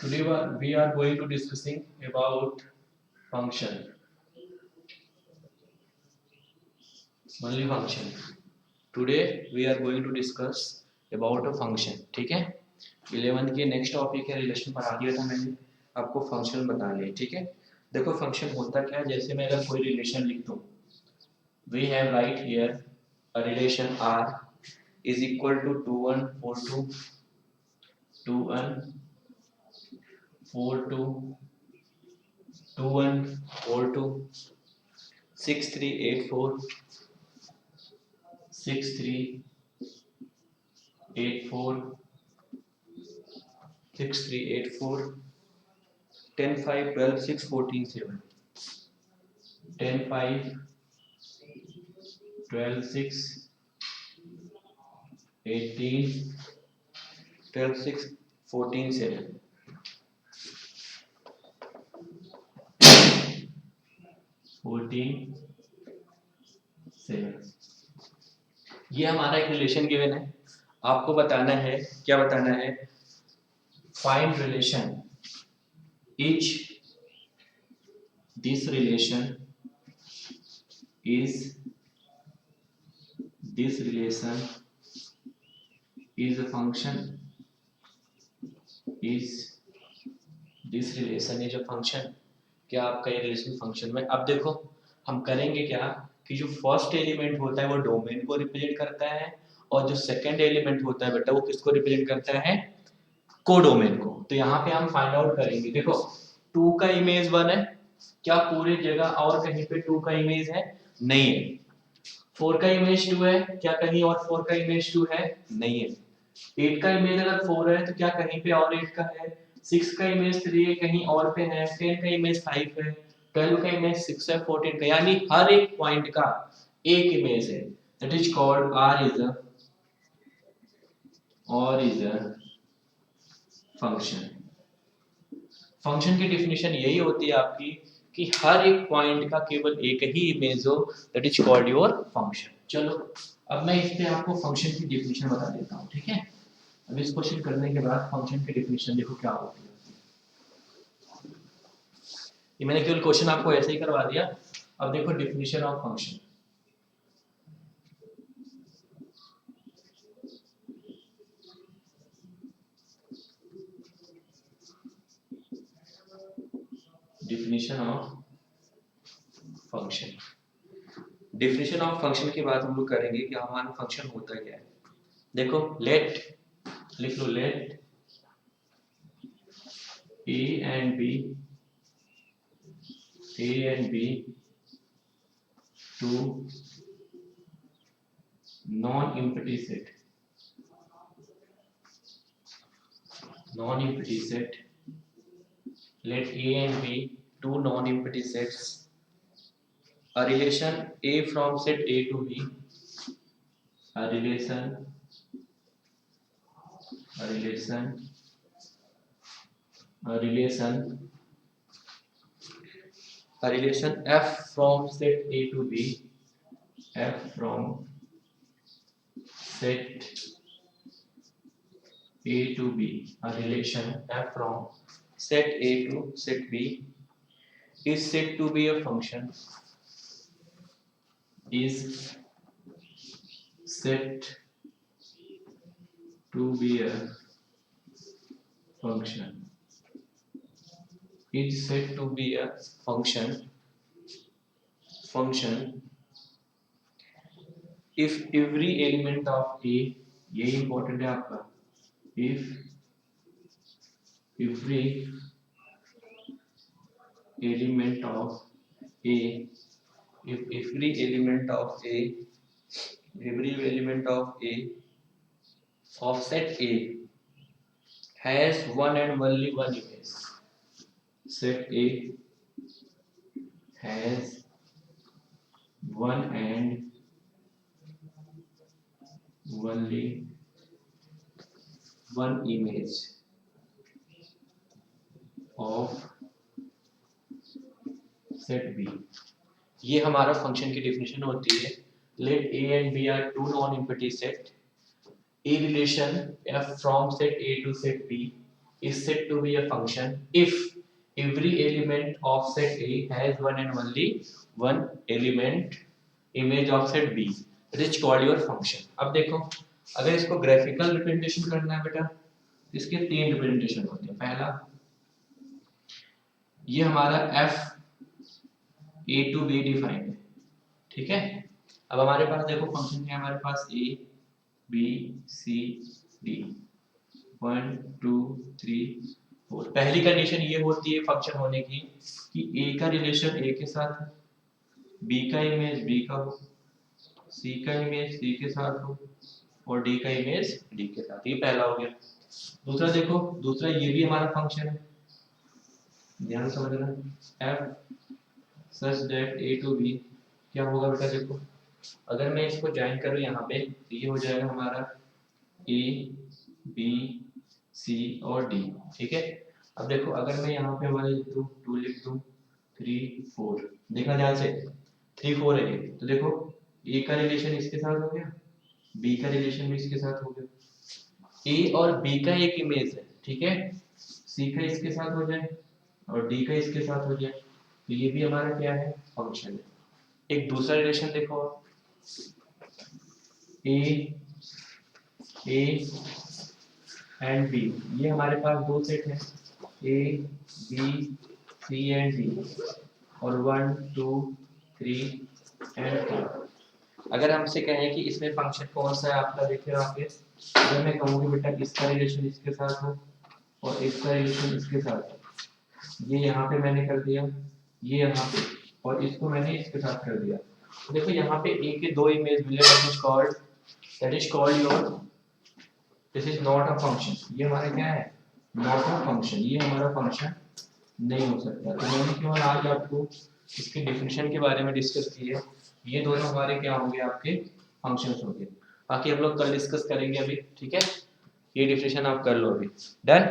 Today we are going to discussing about function, only function. Today we are going to discuss about a function. ठीक है, 11 के next topic है relation पढ़ा दिया था मैंने आपको, फंक्शन बताने हैं। ठीक है, देखो फंक्शन होता क्या है, जैसे मैं अगर कोई रिलेशन लिख दूं, we have write here a relation R is equal to 2142 2142 2142 6384 6384 6384 10 5 12 6 14 7 10 5 12 6 18 12 6 14 7 14 7 ये हमारा एक रिलेशन गिवन है। आपको बताना है, क्या बताना है, find relation etch this relation is this relation is a function is this relation is a function। क्या आपका ये रिलेशन फंक्शन में, अब देखो हम करेंगे क्या कि जो फर्स्ट एलिमेंट होता है वो डोमेन को रिप्रेजेंट करता है, और जो सेकंड एलिमेंट होता है बेटा वो किसको रिप्रेजेंट करता है, कोडोमेन को। तो यहाँ पे हम फाइंड आउट करेंगे। देखो 2 का इमेज 1 है, क्या पूरी जगह और कहीं पे 2 का इमेज है, नहीं है। 4 का इमेज 2 है, क्या कहीं और 4 का इमेज 2 है, नहीं है। 8 का इमेज अगर 4 है तो क्या कहीं पे और 8 का है। 6 का इमेज 3 है, कहीं और पे है। 10 का इमेज 5 है। 12 का इमेज 6 है। 14 का, यानी हर एक पॉइंट का एक इमेज है। That is called R is a function. Function की डेफिनेशन यही होती है आपकी कि हर एक पॉइंट का केवल एक ही इमेज हो, that is called your function. चलो अब मैं इस पे आपको फंक्शन की डेफिनेशन बता देता हूँ। ठीक है, अब इस क्वेश्चन करने के बाद फंक्शन की डेफिनेशन देखो क्या होती है। ये मैंने केवल क्वेश्चन आपको ऐसे ही करवा दिया। अब देखो definition of function. Definition of function, definition of function के बाद हम लोग करेंगे कि हमारा फंक्शन होता क्या है। देखो लेट, लिख लो late a and b two non-empty set let a and b two non-empty sets, a relation a from set a to b, a relation f from set a to b, f from set a to b, a relation f from set a to set b is said to be a function, is said to be a function, is said to be a function if every element of a, ये important है आपका, if every element of a, if every element of a of set a has one and only one image, set a has one and only one image of set b, ये हमारा function की definition होती है। Let a and b are two non-empty set, a relation f from set a to set b is said to be a function if every element of set A has one and only one element image of set B, it is called your function. अब देखो अगर इसको graphical representation करना है बेटा, इसके तीन representation होते हैं। पहला ये हमारा f a to b define है, ठीक है। अब हमारे पास देखो फंक्शन है हमारे पास a b c d 1 2 3 4। पहली कंडीशन ये होती है फंक्शन होने की कि a का रिलेशन a के साथ हो, b का इमेज b का हो, c का इमेज c के साथ हो और d का इमेज d के साथ। ये पहला हो गया। दूसरा देखो, दूसरा ये भी हमारा फंक्शन है, ध्यान से समझना। f such that a to b क्या होगा बेटा, देखो अगर मैं इसको ज्वाइन करूं यहाँ पे तो ये हो जाएगा हमारा a b c और d, ठीक है। अब देखो अगर मैं यहाँ पे 1 लिख दूं 2 लिख दूं 3 4, देखना ध्यान से 3 4 है ये, तो देखो a का रिलेशन इसके साथ हो गया, b का रिलेशन भी इसके साथ हो गया, a और b का एक इमेज है, ठीक है। c का इसके साथ हो जाए और d का इसके साथ हो जाए, तो ये भी हमारा क्या है, फंक्शन है। एक दूसरा रिलेशन देखो, a एंड b, ये हमारे पास दो सेट है a b c and d और 1 2 3 एंड 4। अगर हमसे कहें कि इसमें फंक्शन कौन सा है आपका, देखिए यहाँ पे अगर मैं कहूँ कि बेटा इसका रिलेशन इसके साथ हो और इसका रिलेशन इसके साथ हो, ये यहाँ पे मैंने कर दिया, ये यहाँ पे, और इसको मैंने इसके साथ कर दिया, तो देखो यहाँ पे a के दो इमेज मिले, that is called your, this is not a function। ये हमारा क्या है, नॉट अ फंक्शन, ये हमारा फंक्शन नहीं हो सकता। तो मैंने केवल आज आपको इसके डेफिनेशन के बारे में डिस्कस किए, ये दोनों हमारे क्या होंगे, आपके फंक्शंस होंगे। बाकी हम लोग कल डिस्कस करेंगे अभी, ठीक है। ये डेफिनेशन आप कर लो अभी, डन।